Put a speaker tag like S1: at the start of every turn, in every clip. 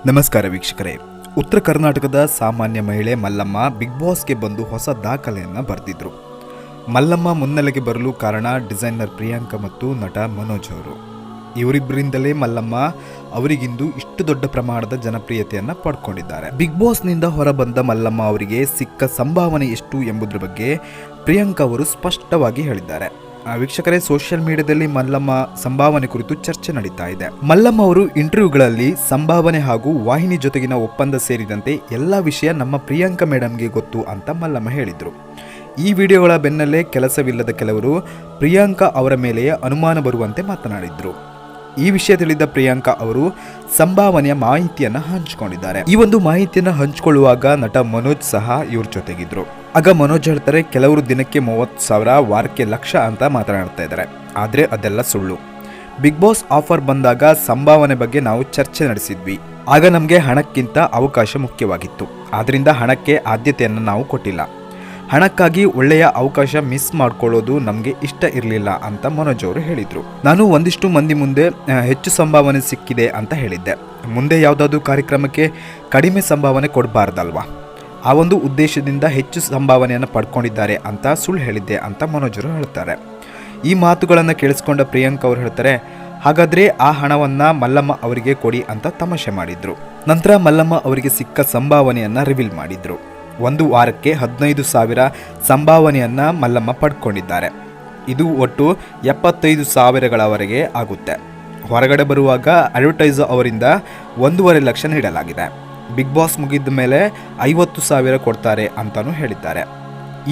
S1: ನಮಸ್ಕಾರ ವೀಕ್ಷಕರೇ. ಉತ್ತರ ಕರ್ನಾಟಕದ ಸಾಮಾನ್ಯ ಮಹಿಳೆ ಮಲ್ಲಮ್ಮ ಬಿಗ್ ಬಾಸ್ಗೆ ಬಂದು ಹೊಸ ದಾಖಲೆಯನ್ನು ಬರೆದಿದ್ರು. ಮಲ್ಲಮ್ಮ ಮುನ್ನೆಲೆಗೆ ಬರಲು ಕಾರಣ ಡಿಸೈನರ್ ಪ್ರಿಯಾಂಕಾ ಮತ್ತು ನಟ ಮನೋಜ್ ಅವರು. ಇವರಿಬ್ಬರಿಂದಲೇ ಮಲ್ಲಮ್ಮ ಅವರಿಗಿಂದು ಇಷ್ಟು ದೊಡ್ಡ ಪ್ರಮಾಣದ ಜನಪ್ರಿಯತೆಯನ್ನು ಪಡ್ಕೊಂಡಿದ್ದಾರೆ. ಬಿಗ್ ಬಾಸ್ನಿಂದ ಹೊರಬಂದ ಮಲ್ಲಮ್ಮ ಅವರಿಗೆ ಸಿಕ್ಕ ಸಂಭಾವನೆ ಎಷ್ಟು ಎಂಬುದರ ಬಗ್ಗೆ ಪ್ರಿಯಾಂಕಾ ಅವರು ಸ್ಪಷ್ಟವಾಗಿ ಹೇಳಿದ್ದಾರೆ. ವೀಕ್ಷಕರೇ, ಸೋಷಿಯಲ್ ಮೀಡಿಯಾದಲ್ಲಿ ಮಲ್ಲಮ್ಮ ಸಂಭಾವನೆ ಕುರಿತು ಚರ್ಚೆ ನಡೀತಾ ಇದೆ. ಮಲ್ಲಮ್ಮ ಅವರು ಇಂಟರ್ವ್ಯೂಗಳಲ್ಲಿ ಸಂಭಾವನೆ ಹಾಗೂ ವಾಹಿನಿ ಜೊತೆಗಿನ ಒಪ್ಪಂದ ಸೇರಿದಂತೆ ಎಲ್ಲ ವಿಷಯ ನಮ್ಮ ಪ್ರಿಯಾಂಕಾ ಮೇಡಮ್ಗೆ ಗೊತ್ತು ಅಂತ ಮಲ್ಲಮ್ಮ ಹೇಳಿದ್ರು. ಈ ವಿಡಿಯೋಗಳ ಬೆನ್ನಲ್ಲೇ ಕೆಲಸವಿಲ್ಲದ ಕೆಲವರು ಪ್ರಿಯಾಂಕಾ ಅವರ ಮೇಲೆಯೇ ಅನುಮಾನ ಬರುವಂತೆ ಮಾತನಾಡಿದ್ರು. ಈ ವಿಷಯ ತಿಳಿದ ಪ್ರಿಯಾಂಕಾ ಅವರು ಸಂಭಾವನೆಯ ಮಾಹಿತಿಯನ್ನು ಹಂಚಿಕೊಂಡಿದ್ದಾರೆ. ಈ ಒಂದು ಮಾಹಿತಿಯನ್ನು ಹಂಚಿಕೊಳ್ಳುವಾಗ ನಟ ಮನೋಜ್ ಸಹ ಇವ್ರ ಜೊತೆಗಿದ್ರು. ಆಗ ಮನೋಜ್ ಹೇಳ್ತಾರೆ, ಕೆಲವರು ದಿನಕ್ಕೆ 30,000, ವಾರಕ್ಕೆ 1,00,000 ಅಂತ ಮಾತನಾಡ್ತಾ ಇದ್ದಾರೆ. ಆದರೆ ಅದೆಲ್ಲ ಸುಳ್ಳು. ಬಿಗ್ ಬಾಸ್ ಆಫರ್ ಬಂದಾಗ ಸಂಭಾವನೆ ಬಗ್ಗೆ ನಾವು ಚರ್ಚೆ ನಡೆಸಿದ್ವಿ. ಆಗ ನಮಗೆ ಹಣಕ್ಕಿಂತ ಅವಕಾಶ ಮುಖ್ಯವಾಗಿತ್ತು. ಆದ್ರಿಂದ ಹಣಕ್ಕೆ ಆದ್ಯತೆಯನ್ನು ನಾವು ಕೊಟ್ಟಿಲ್ಲ. ಹಣಕ್ಕಾಗಿ ಒಳ್ಳೆಯ ಅವಕಾಶ ಮಿಸ್ ಮಾಡ್ಕೊಳ್ಳೋದು ನಮಗೆ ಇಷ್ಟ ಇರಲಿಲ್ಲ ಅಂತ ಮನೋಜ್ ಅವರು ಹೇಳಿದರು. ನಾನು ಒಂದಿಷ್ಟು ಮಂದಿ ಮುಂದೆ ಹೆಚ್ಚು ಸಂಭಾವನೆ ಸಿಕ್ಕಿದೆ ಅಂತ ಹೇಳಿದ್ದೆ. ಮುಂದೆ ಯಾವುದಾದ್ರೂ ಕಾರ್ಯಕ್ರಮಕ್ಕೆ ಕಡಿಮೆ ಸಂಭಾವನೆ ಕೊಡಬಾರ್ದಲ್ವಾ? ಆ ಒಂದು ಉದ್ದೇಶದಿಂದ ಹೆಚ್ಚು ಸಂಭಾವನೆಯನ್ನು ಪಡ್ಕೊಂಡಿದ್ದಾರೆ ಅಂತ ಸುಳ್ಳು ಹೇಳಿದ್ದೆ ಅಂತ ಮನೋಜ್ ಅವರು ಹೇಳ್ತಾರೆ. ಈ ಮಾತುಗಳನ್ನು ಕೇಳಿಸ್ಕೊಂಡ ಪ್ರಿಯಾಂಕಾ ಅವರು ಹೇಳ್ತಾರೆ, ಹಾಗಾದರೆ ಆ ಹಣವನ್ನು ಮಲ್ಲಮ್ಮ ಅವರಿಗೆ ಕೊಡಿ ಅಂತ ತಮಾಷೆ ಮಾಡಿದ್ರು. ನಂತರ ಮಲ್ಲಮ್ಮ ಅವರಿಗೆ ಸಿಕ್ಕ ಸಂಭಾವನೆಯನ್ನು ರಿವೀಲ್ ಮಾಡಿದ್ರು. ಒಂದು ವಾರಕ್ಕೆ 15,000 ಸಂಭಾವನೆಯನ್ನು ಮಲ್ಲಮ್ಮ ಪಡ್ಕೊಂಡಿದ್ದಾರೆ. ಇದು ಒಟ್ಟು 75,000ಗಳವರೆಗೆ ಆಗುತ್ತೆ. ಹೊರಗಡೆ ಬರುವಾಗ ಅಡ್ವರ್ಟೈಸರ್ ಅವರಿಂದ 1.5 ಲಕ್ಷ ನೀಡಲಾಗಿದೆ. ಬಿಗ್ ಬಾಸ್ ಮುಗಿದ ಮೇಲೆ 50,000 ಕೊಡ್ತಾರೆ ಅಂತಲೂ ಹೇಳಿದ್ದಾರೆ.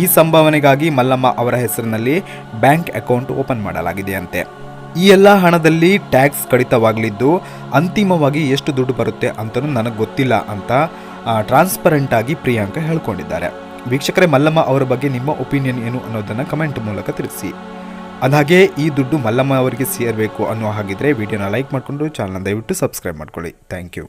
S1: ಈ ಸಂಭಾವನೆಗಾಗಿ ಮಲ್ಲಮ್ಮ ಅವರ ಹೆಸರಿನಲ್ಲಿ ಬ್ಯಾಂಕ್ ಅಕೌಂಟ್ ಓಪನ್ ಮಾಡಲಾಗಿದೆ ಅಂತೆ. ಈ ಎಲ್ಲ ಹಣದಲ್ಲಿ ಟ್ಯಾಕ್ಸ್ ಕಡಿತವಾಗಲಿದ್ದು ಅಂತಿಮವಾಗಿ ಎಷ್ಟು ದುಡ್ಡು ಬರುತ್ತೆ ಅಂತಲೂ ನನಗೆ ಗೊತ್ತಿಲ್ಲ ಅಂತ ಟ್ರಾನ್ಸ್ಪರೆಂಟ್ ಆಗಿ ಪ್ರಿಯಾಂಕಾ ಹೇಳ್ಕೊಂಡಿದ್ದಾರೆ. ವೀಕ್ಷಕರೇ, ಮಲ್ಲಮ್ಮ ಅವರ ಬಗ್ಗೆ ನಿಮ್ಮ ಒಪಿನಿಯನ್ ಏನು ಅನ್ನೋದನ್ನು ಕಮೆಂಟ್ ಮೂಲಕ ತಿಳಿಸಿ. ಅದಾಗೆ ಈ ದುಡ್ಡು ಮಲ್ಲಮ್ಮ ಅವರಿಗೆ ಸೇರಬೇಕು ಅನ್ನೋ ಹಾಗಿದ್ರೆ ವಿಡಿಯೋನ ಲೈಕ್ ಮಾಡಿಕೊಂಡು ಚಾನಲ್ನ ದಯವಿಟ್ಟು ಸಬ್ಸ್ಕ್ರೈಬ್ ಮಾಡ್ಕೊಳ್ಳಿ. Thank you.